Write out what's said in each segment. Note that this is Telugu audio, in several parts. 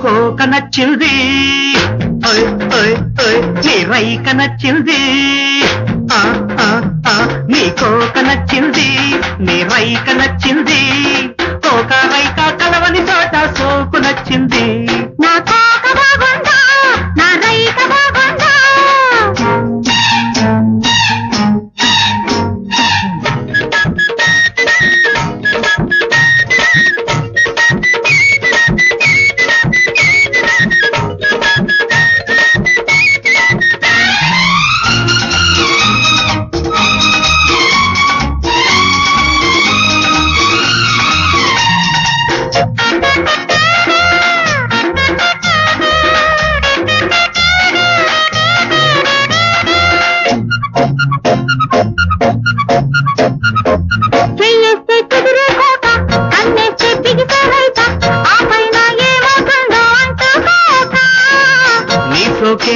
కోక నచ్చింది నీ రైక నచ్చింది నీ కోక నచ్చింది నీ రైక నచ్చింది కోక రైక కలవని చోట సోకు నచ్చింది నా కోక బాగుందా నా రైక బాగుందా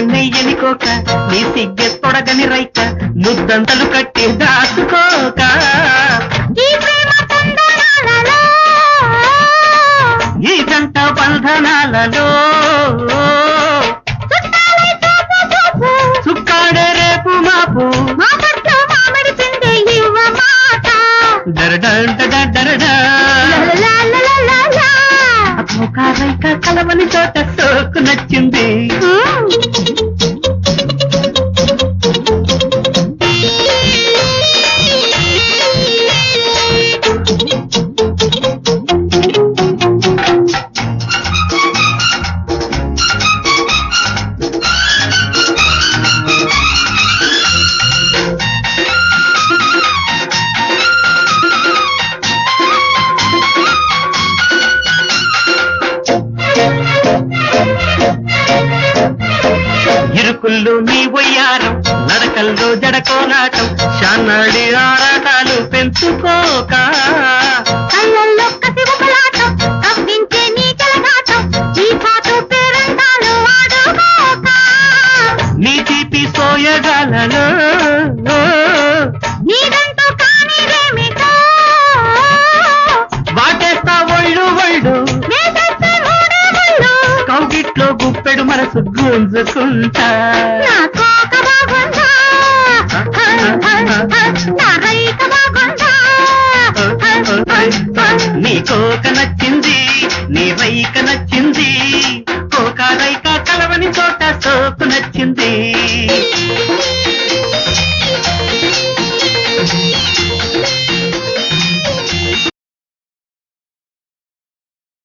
నెయ్యని కోక నీ సిగ్గె తొడగని రైక ముద్దంతలు కట్టి దాచుకోక ఈ జంట బంధనాలలో సుక్కాడే రేపు మాపు రైక కలవని చోట సోకు నచ్చింది ఇరుకుల్లో నీ వయ్యారం నడకల్లో జడకోలాటం శానాడి ఆరాటాలు పెంచుకోక కళ్ళల్లో కసి ఒకలాటం కవ్వించే నీ కలగాటం ఈ పాటు పేరంటాలు ఆడుకోక నీ తీపి సోయగాలలో నీదంటూ కానిదేమిటో వాటేస్తా ఒళ్ళు ఒళ్ళు వేసేస్తే మూడే ముళ్ళు కౌగిట్లో గుప్పెడు మనసు గుంజుకుంటా నా కోక బాగుందా